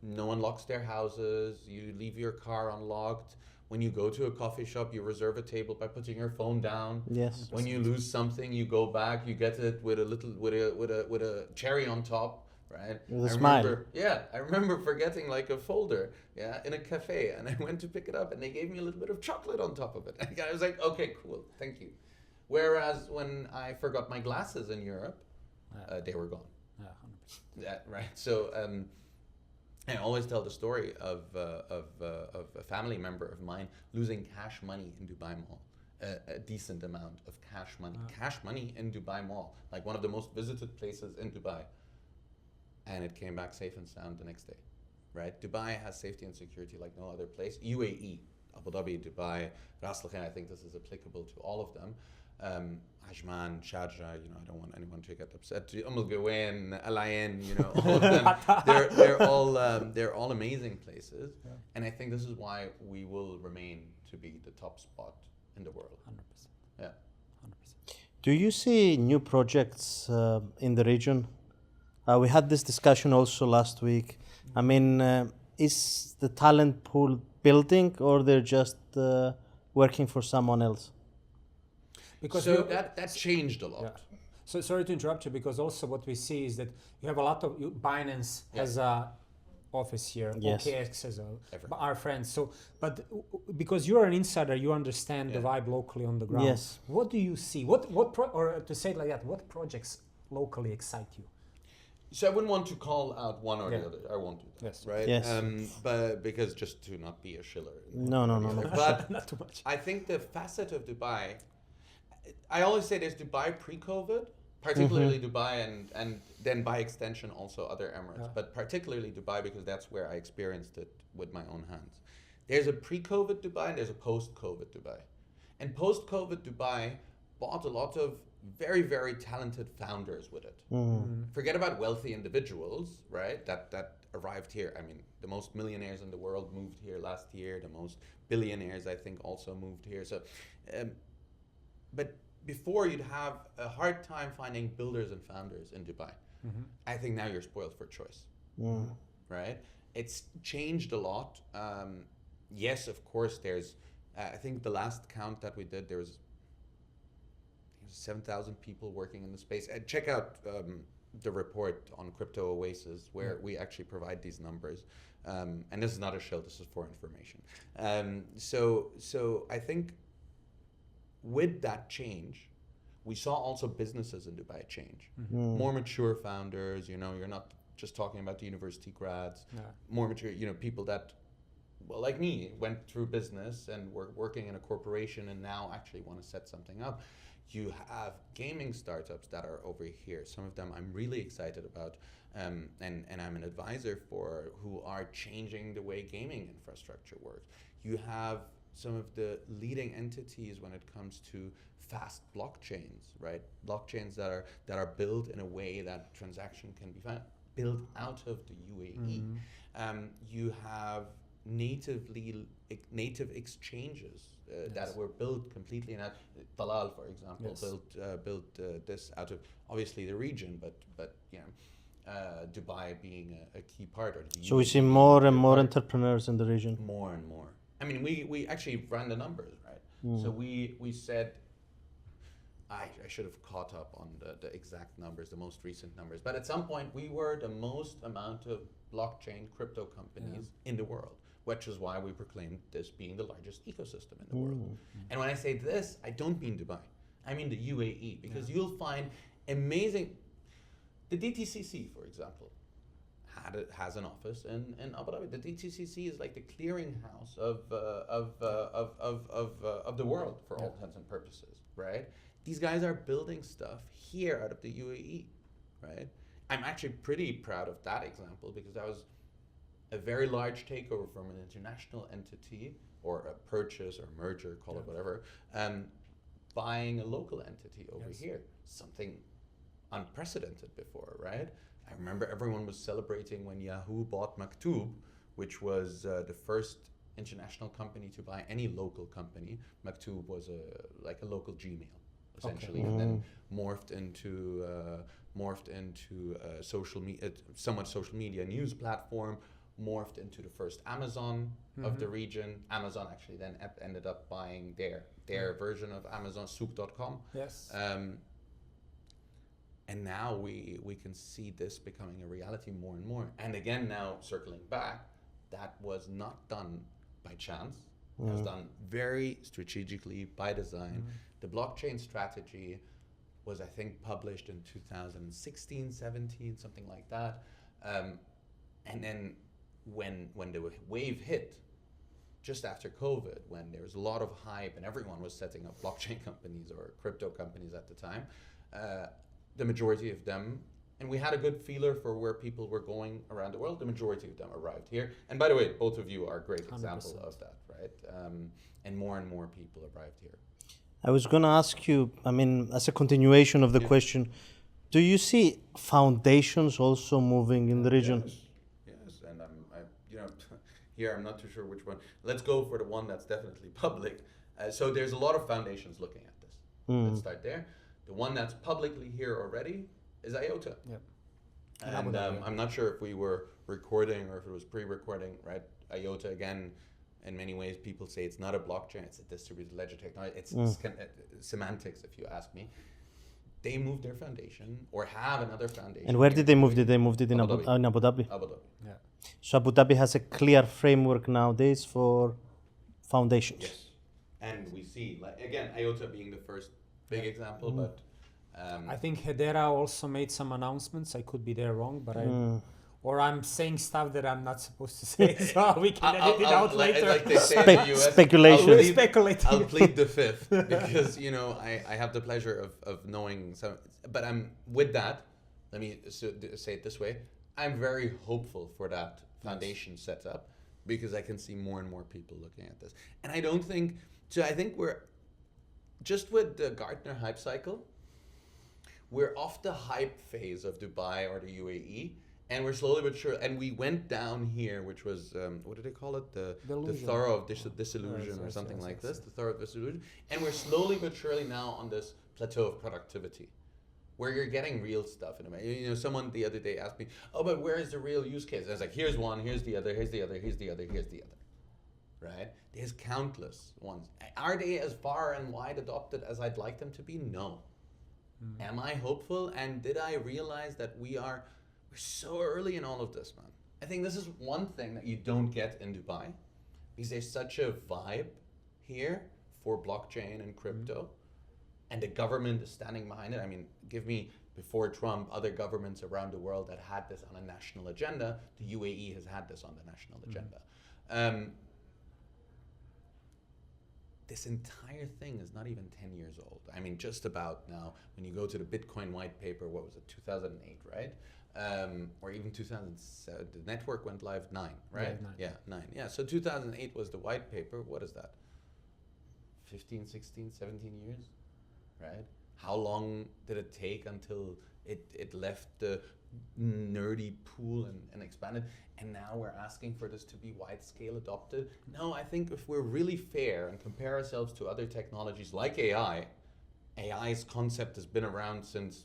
no one locks their houses, you leave your car unlocked. When you go to a coffee shop, you reserve a table by putting your phone down. Yes. When you lose something, you go back, you get it with a cherry on top, right? With a smile. I remember forgetting like a folder, in a cafe, and I went to pick it up, and they gave me a little bit of chocolate on top of it. I was like, okay, cool, thank you. Whereas when I forgot my glasses in Europe, they were gone. Yeah, right. So I always tell the story of a family member of mine losing cash money in Dubai Mall, a decent amount of cash money. Cash money in Dubai Mall, like one of the most visited places in Dubai. And it came back safe and sound the next day, right? Dubai has safety and security like no other place. UAE, Abu Dhabi, Dubai, Ras Al Khaimah, I think this is applicable to all of them. Ajman, Sharjah, I don't want anyone to get upset. Al Gawain, Al Ain, all of them. They're all amazing places, and I think this is why we will remain to be the top spot in the world. 100%. Yeah. 100%. Do you see new projects in the region? We had this discussion also last week. I mean, is the talent pool building, or they're just working for someone else? Because So that changed a lot. Yeah. So sorry to interrupt you, because also what we see is that you have a lot of Binance Yeah. has a office here. Yes. OKX has a Everything. our friends. So, but because you're an insider, you understand the Yeah. vibe locally on the ground. Yes. What do you see? Or to say it like that, what projects locally excite you? So I wouldn't want to call out one or Yeah. the other. I won't do that. Yes. Right. Yes. But because just to not be a shiller. No. But Not too much. I think the facet of Dubai, I always say there's Dubai pre-COVID, particularly Dubai and then by extension also other Emirates, Yeah. but particularly Dubai because that's where I experienced it with my own hands. There's a pre-COVID Dubai and there's a post-COVID Dubai. And post-COVID Dubai bought a lot of very, very talented founders with it. Forget about wealthy individuals, right? That arrived here. I mean, the most millionaires in the world moved here last year. The most billionaires, I think, also moved here. So, but before you'd have a hard time finding builders and founders in Dubai. I think now you're spoiled for choice, right? It's changed a lot. Yes, of course, there's, I think the last count that we did, there was 7,000 people working in the space. Check out the report on Crypto Oasis where we actually provide these numbers. And this is not a show, this is for information. So I think with that change, we saw also businesses in Dubai change. More mature founders, you're not just talking about the university grads, more mature, people that, well, like me, went through business and were working in a corporation and now actually want to set something up. You have gaming startups that are over here. Some of them I'm really excited about, and I'm an advisor for, who are changing the way gaming infrastructure works. You have some of the leading entities when it comes to fast blockchains, right? Blockchains that are built in a way that transaction can be built out of the UAE. You have native exchanges that were built completely in Talal, for example, built this out of obviously the region, but Dubai being a key part of the So we see more and more entrepreneurs in the region. More and more. I mean, we actually ran the numbers, right? So we said, I should have caught up on the exact numbers, the most recent numbers, but at some point we were the most amount of blockchain crypto companies in the world, which is why we proclaimed this being the largest ecosystem in the world. And when I say this, I don't mean Dubai. I mean the UAE, because you'll find amazing, the DTCC, for example, has an office in Abu Dhabi. The DTCC is like the clearinghouse of the world for all intents and purposes, right? These guys are building stuff here out of the UAE, right? I'm actually pretty proud of that example because that was a very large takeover from an international entity or a purchase or merger, call it whatever, buying a local entity over here. Something unprecedented before, right? I remember everyone was celebrating when Yahoo bought Maktoob, which was the first international company to buy any local company. Maktoob was like a local Gmail, essentially, and then morphed into social media, somewhat social media news platform, morphed into the first Amazon of the region. Amazon actually then ended up buying their version of Amazon, Souk.com. Yes. And now we can see this becoming a reality more and more. And again, now circling back, that was not done by chance. It was done very strategically by design. The blockchain strategy was, I think, published in 2016, 17, something like that. And then when the wave hit, just after COVID, when there was a lot of hype and everyone was setting up blockchain companies or crypto companies at the time, the majority of them, and we had a good feeler for where people were going around the world, the majority of them arrived here. And by the way, both of you are a great example 100%. of that, right? And more people arrived here. I was going to ask you, I mean, as a continuation of the question, do you see foundations also moving in the region? Yes, and here. I'm not too sure which one. Let's go for the one that's definitely public. So there's a lot of foundations looking at this. Let's start there. The one that's publicly here already is IOTA. Yep. And I'm not sure if we were recording or if it was pre-recording, right? IOTA, again, in many ways, people say it's not a blockchain, it's a distributed ledger technology. It's semantics, if you ask me. They moved their foundation or have another foundation. And where did they move? Did they move it in Abu Dhabi. Abu Dhabi? Abu Dhabi. Yeah. So Abu Dhabi has a clear framework nowadays for foundations. Yes. And we see, like, again, IOTA being the first big example, but I think Hedera also made some announcements. I could be there wrong, but or I'm saying stuff that I'm not supposed to say, so we can edit it out later. Like they say in the US, Speculation. We're speculating. I'll plead the fifth because I have the pleasure of knowing some. But I'm with that. Let me say it this way: I'm very hopeful for that foundation setup because I can see more and more people looking at this. And I don't think so. I think we're just with the Gartner hype cycle. We're off the hype phase of Dubai or the UAE. And we're slowly but sure, and we went down here, which was, what did they call it? The thorough of disillusion or something like this, the thorough of disillusion. And we're slowly but surely now on this plateau of productivity, where you're getting real stuff in a way. Someone the other day asked me, oh, but where is the real use case? And I was like, here's one, here's the other, here's the other, here's the other, here's the other, right? There's countless ones. Are they as far and wide adopted as I'd like them to be? No. Am I hopeful? And did I realize that we're so early in all of this, man. I think this is one thing that you don't get in Dubai because there's such a vibe here for blockchain and crypto, and the government is standing behind it. I mean, give me, before Trump, other governments around the world that had this on a national agenda. The UAE has had this on the national agenda. This entire thing is not even 10 years old. I mean, just about now, when you go to the Bitcoin white paper, what was it, 2008, right? Or even 2007, the network went live 9, right? Yeah, 9. Yeah, so 2008 was the white paper. What is that? 15, 16, 17 years, right? How long did it take until it left the nerdy pool and expanded? And now we're asking for this to be wide scale adopted. No, I think if we're really fair and compare ourselves to other technologies like AI, AI's concept has been around since,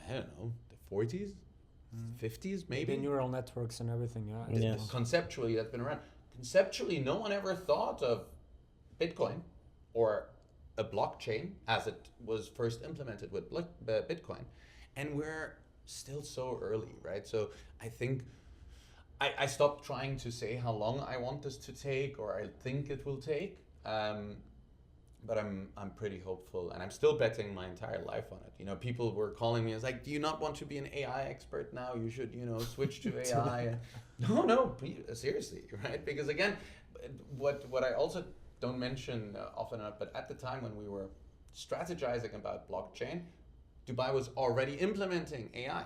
I don't know, the 40s? 50s maybe? The neural networks and everything, yeah. Yes. Conceptually, that's been around. Conceptually, no one ever thought of Bitcoin or a blockchain as it was first implemented with Bitcoin. And we're still so early, right? So I think I stopped trying to say how long I want this to take or I think it will take. But I'm pretty hopeful, and I'm still betting my entire life on it. People were calling me. I was like, "Do you not want to be an AI expert now? You should, switch to AI." No, seriously, right? Because again, what I also don't mention often enough, but at the time when we were strategizing about blockchain, Dubai was already implementing AI.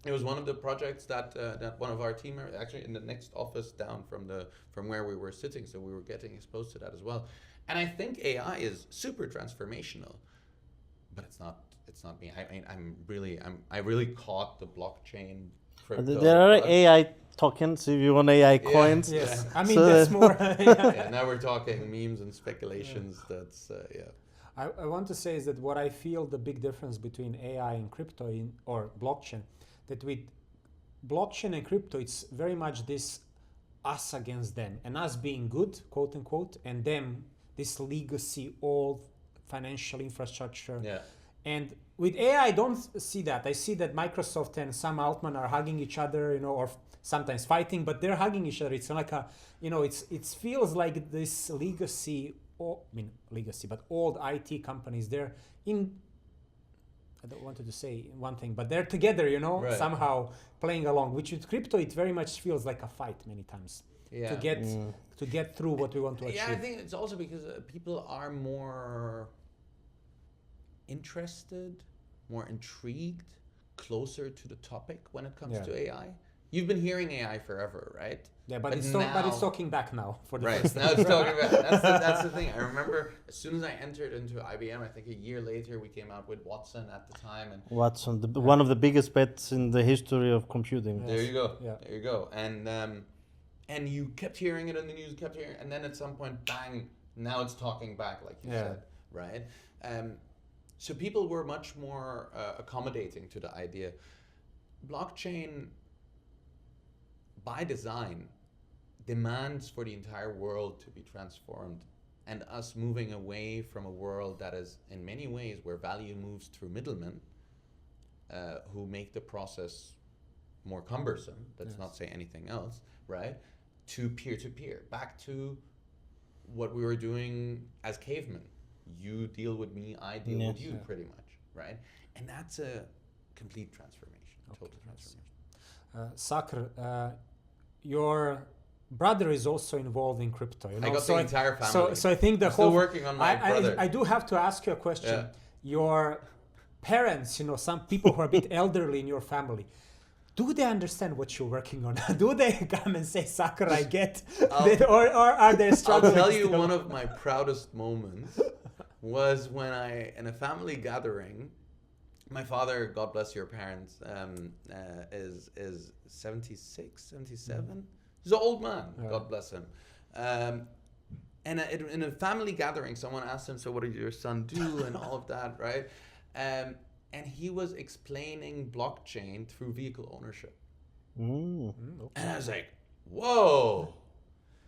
It was one of the projects that one of our team, actually in the next office down from where we were sitting, so we were getting exposed to that as well. And I think AI is super transformational, but it's not me. I really caught the blockchain crypto. There are AI tokens if you want AI coins. Yes, Yeah. I mean, So that's more. Yeah, now we're talking memes and speculations. That's I want to say is that what I feel the big difference between AI and crypto or blockchain, that with blockchain and crypto, it's very much this us against them, and us being good, quote unquote, and them, this legacy, old financial infrastructure. Yeah. And with AI, I don't see that. I see that Microsoft and Sam Altman are hugging each other, or sometimes fighting, but they're hugging each other. It's like it feels like this legacy. Legacy, but old IT companies, they're in, I don't want to say one thing, but they're together, Right. somehow playing along, which with crypto, it very much feels like a fight many times Yeah. to get through what we want to achieve. Yeah, I think it's also because people are more interested, more intrigued, closer to the topic when it comes to AI. You've been hearing AI forever, right? Yeah, but it's talking back now for the right. first Now it's talking about that's the thing. I remember as soon as I entered into IBM, I think a year later we came out with Watson at the time, and Watson, one of the biggest bets in the history of computing. there you go. Yeah. There you go. And and you kept hearing it in the news, and then at some point, bang, now it's talking back, like you said, right? So people were much more accommodating to the idea. Blockchain, by design, demands for the entire world to be transformed, and us moving away from a world that is in many ways where value moves through middlemen who make the process more cumbersome, let's not say anything else, right, to peer-to-peer, back to what we were doing as cavemen. You deal with me, I deal with you, pretty much, right? And that's a complete transformation, total transformation. Sakhr, your brother is also involved in crypto. You know? I got the entire family. So I think the I'm whole. Still working on my brother. I do have to ask you a question. Your parents, some people who are a bit elderly in your family, do they understand what you're working on? Do they come and say, Sakhr, I get, or are they struggling? I'll tell you, one of my proudest moments was when in a family gathering, my father, God bless your parents, is 76, 77. He's an old man, God bless him. And in a family gathering, someone asked him, so what did your son do and all of that, right? And he was explaining blockchain through vehicle ownership. Okay. And I was like, whoa.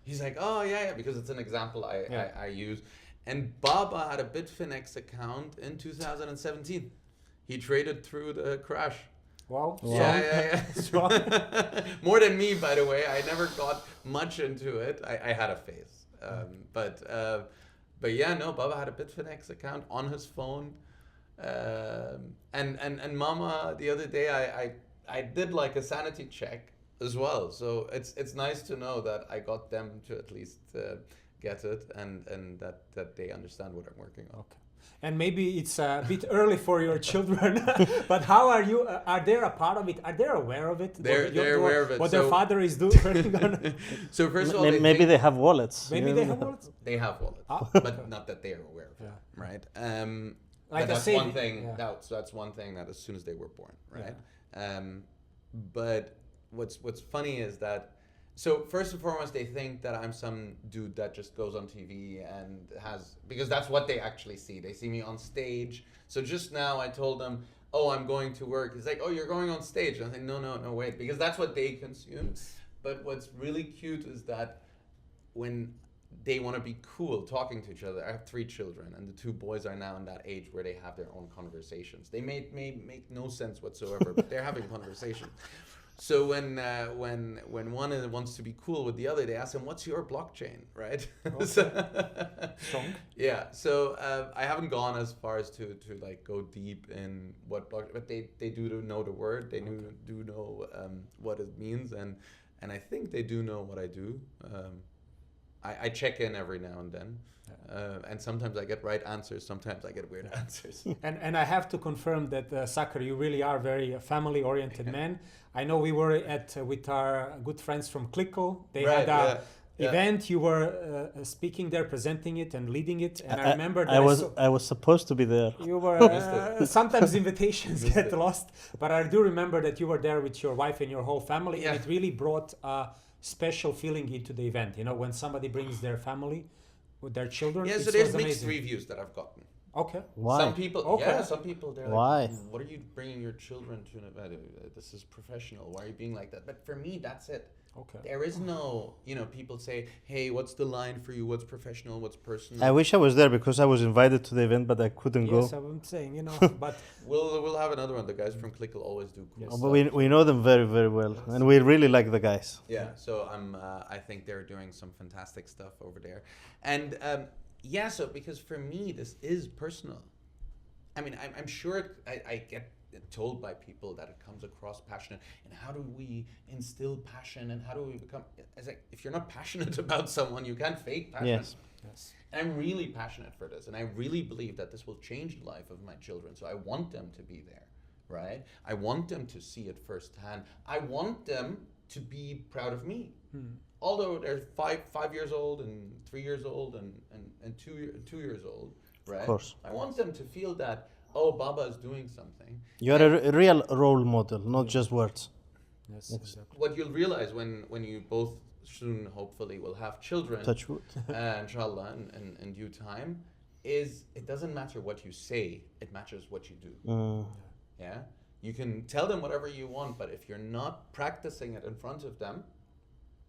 He's like, oh, yeah, because it's an example I use. And Baba had a Bitfinex account in 2017. He traded through the crash. Wow. Yeah. More than me, by the way. I never got much into it. I had a phase. But yeah, no, Baba had a Bitfinex account on his phone. And Mama, the other day, I did like a sanity check as well. So it's nice to know that I got them to at least get it and that they understand what I'm working on. Okay. And maybe it's a bit early for your children, but how are you? Are they a part of it? Are they aware of it? They're aware of it. What their father is working on? So first of all, maybe they have wallets. Maybe they have wallets? They have wallets, but not that they are aware of it, right? Like that's one thing. That's one thing that as soon as they were born, right? But what's funny is that. So first and foremost, they think that I'm some dude that just goes on TV and because that's what they actually see. They see me on stage. So just now I told them, oh, I'm going to work. He's like, oh, you're going on stage. And I think, no, wait, because that's what they consume. But what's really cute is that when they want to be cool talking to each other, I have 3 children, and the 2 boys are now in that age where they have their own conversations. They may make no sense whatsoever, but they're having conversations. So when one wants to be cool with the other, they ask him, "What's your blockchain?" Right? Strong. Yeah. So I haven't gone as far as to like go deep in what blockchain, but they do know the word. They do know what it means, and I think they do know what I do. I check in every now and then. And sometimes I get right answers, sometimes I get weird answers. And I have to confirm that, Sakhr, you really are very family-oriented man. I know we were with our good friends from Clickle. They had a event. You were speaking there, presenting it and leading it. And I remember that I was supposed to be there. You were sometimes invitations get lost, but I do remember that you were there with your wife and your whole family, and it really brought a special feeling into the event. You know, when somebody brings their family with their children. Yeah, so there's mixed reviews that I've gotten. Okay. Why? Some people, some people, they're Why? like, what are you bringing your children to an event? This is professional. Why are you being like that? But for me, that's it. Okay. There is no, people say, hey, what's the line for you? What's professional? What's personal? I wish I was there because I was invited to the event, but I couldn't go. Yes, I'm saying, but... We'll have another one. The guys from Clickle always do cool stuff. But we know them very, very well, and we really like the guys. Yeah, so I think they're doing some fantastic stuff over there. And so because for me, this is personal. I mean, I'm sure I get told by people that it comes across passionate, and how do we instill passion, and how do we become, it's like, if you're not passionate about someone, you can't fake passion. Yes. And I'm really passionate for this, and I really believe that this will change the life of my children, so I want them to be there, right? I want them to see it firsthand. I want them to be proud of me. Although they're 5 years old and 3 years old and 2 years old, right? Of course. I want them to feel that, oh, Baba is doing something. You're a real role model, not just words. Yes, exactly. What you'll realize when you both soon hopefully will have children, Touch wood. inshallah, in due time, is it doesn't matter what you say, it matters what you do. Yeah, you can tell them whatever you want, but if you're not practicing it in front of them,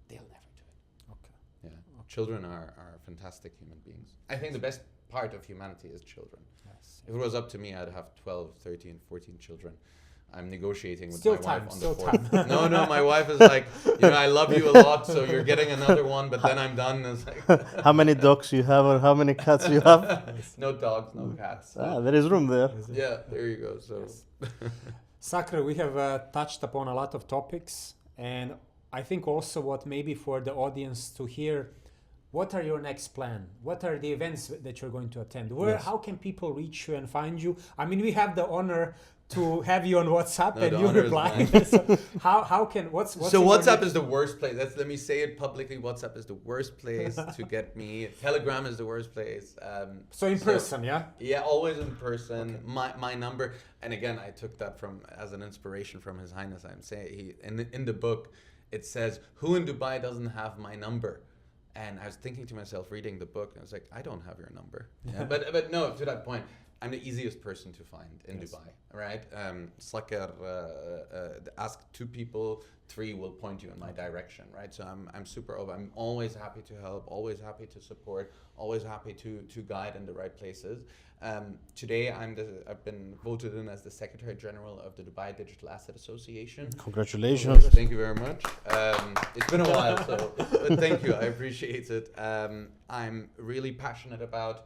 they'll never do it. Okay. Yeah, children are fantastic human beings. I think the best part of humanity is children. Yes. If it was up to me, I'd have 12, 13, 14 children. I'm negotiating with Still my time, wife on still the fourth. time. No, my wife is like, I love you a lot, so you're getting another one, but then I'm done. It's like, How many dogs you have, or how many cats you have? no dogs, no cats. There is room there. Yeah, there you go. So, Sakre, we have touched upon a lot of topics, and I think also what maybe for the audience to hear, what are your next plan? What are the events that you're going to attend? Where, Yes. how can people reach you and find you? I mean, we have the honor to have you on WhatsApp No, and the you honor is reply. mine. So how can what's so in your WhatsApp next- is the worst place. Let me say it publicly. WhatsApp is the worst place to get me. Telegram is the worst place. so in person, yeah? Yeah, always in person. My number, and again, I took that from as an inspiration from His Highness. I'm saying in the book, it says, "Who in Dubai doesn't have my number?" And I was thinking to myself, reading the book, and I was like, I don't have your number. Yeah, but no, to that point, I'm the easiest person to find in Yes. Dubai, right? Slakar, ask 2 people, 3 will point you in my direction, right? So I'm super open. I'm always happy to help, always happy to support, always happy to guide in the right places. Today I've been voted in as the Secretary General of the Dubai Digital Asset Association. Congratulations. Thank you very much. It's been a while, but thank you. I appreciate it. I'm really passionate about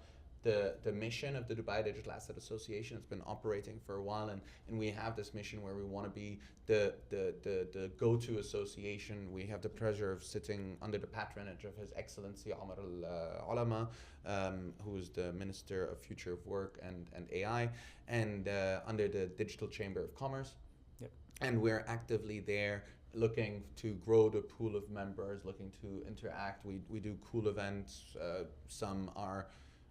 the mission of the Dubai Digital Asset Association. It's been operating for a while, and we have this mission where we want to be the go-to association. We have the pleasure of sitting under the patronage of His Excellency Omar Al-Ulama, who is the Minister of Future of Work and AI, and under the Digital Chamber of Commerce. Yep. And we're actively there looking to grow the pool of members, looking to interact. We do cool events. Some are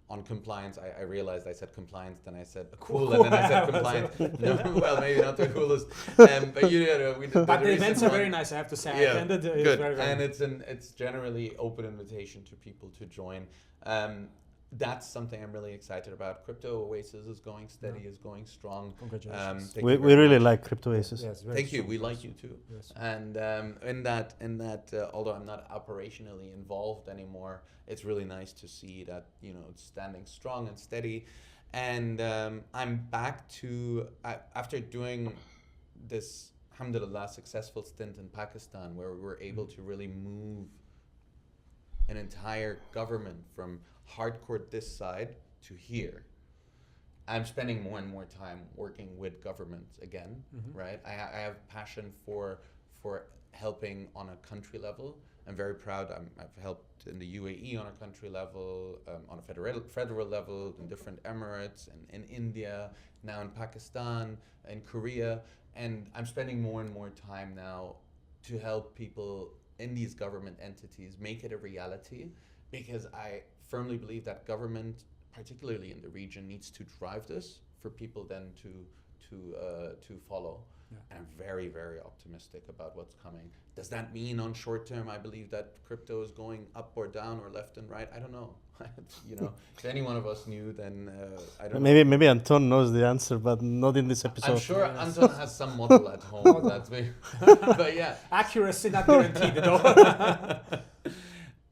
on compliance. I realized I said compliance, then I said cool, and then I said compliance. No, well, maybe not the coolest. But we did. But the recent events are one. very nice, I have to say. I Yeah, attended. It's good. very, very And it's generally open invitation to people to join. That's something I'm really excited about. Crypto Oasis is going steady, is going strong. Congratulations. Thank We you very really much. like Crypto Oasis. Yes, very Thank you. strong. We like you too. Yes. And in that, although I'm not operationally involved anymore, it's really nice to see that it's standing strong and steady. And I'm back to after doing this, alhamdulillah, successful stint in Pakistan, where we were able to really move an entire government from hardcore this side to here. I'm spending more and more time working with governments again, right? I have passion for helping on a country level. I'm very proud. I've helped in the UAE on a country level, on a federal level, in different Emirates, and in India, now in Pakistan, in Korea, and I'm spending more and more time now to help people in these government entities make it a reality, because I firmly believe that government, particularly in the region, needs to drive this for people then to follow. Yeah. And I'm very, very optimistic about what's coming. Does that mean on short term I believe that crypto is going up or down or left and right? I don't know. If any one of us knew, then I don't know. Maybe Anton knows the answer, but not in this episode. I'm sure Anton has some model at home. That's me. But yeah. Accuracy not guaranteed at all.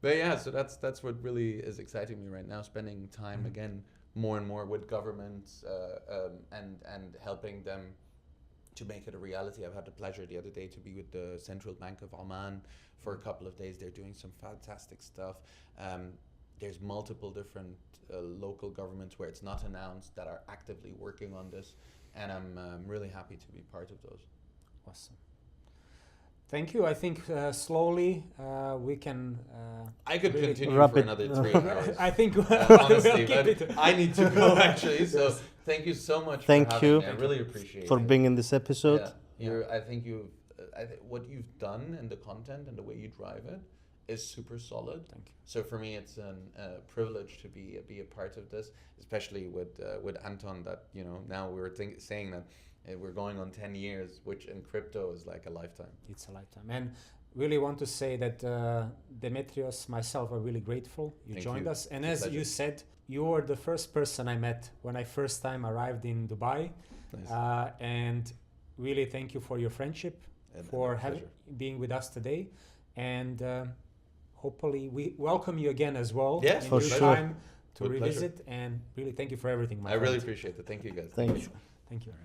But yeah, so that's what really is exciting me right now. Spending time again more and more with governments and helping them to make it a reality. I've had the pleasure the other day to be with the Central Bank of Oman for a couple of days. They're doing some fantastic stuff. There's multiple different local governments where it's not announced that are actively working on this, and I'm really happy to be part of those. Awesome. Thank you. I think slowly we can. I could really continue wrap for it- another 3 hours. I think Honestly, we'll keep but it. I need to go actually. So Yes. thank you so much. Thank for having you me. I really appreciate for it. being in this episode. I think what you've done and the content and the way you drive it is super solid. Thank you. So for me, it's a privilege to be a part of this, especially with Anton. That now we're saying that we're going on 10 years, which in crypto is like a lifetime. It's a lifetime. And really want to say that Demetrios, myself, are really grateful you Thank joined you. us. And It's a as you pleasure. said, you were the first person I met when I first time arrived in Dubai. Nice. And really thank you for your friendship, And for a having pleasure. being with us today. And hopefully we welcome you again as well Yes, in for due sure. time to With pleasure. revisit. And really thank you for everything, my I really friend. appreciate it. Thank you guys. Thank you. Thank you.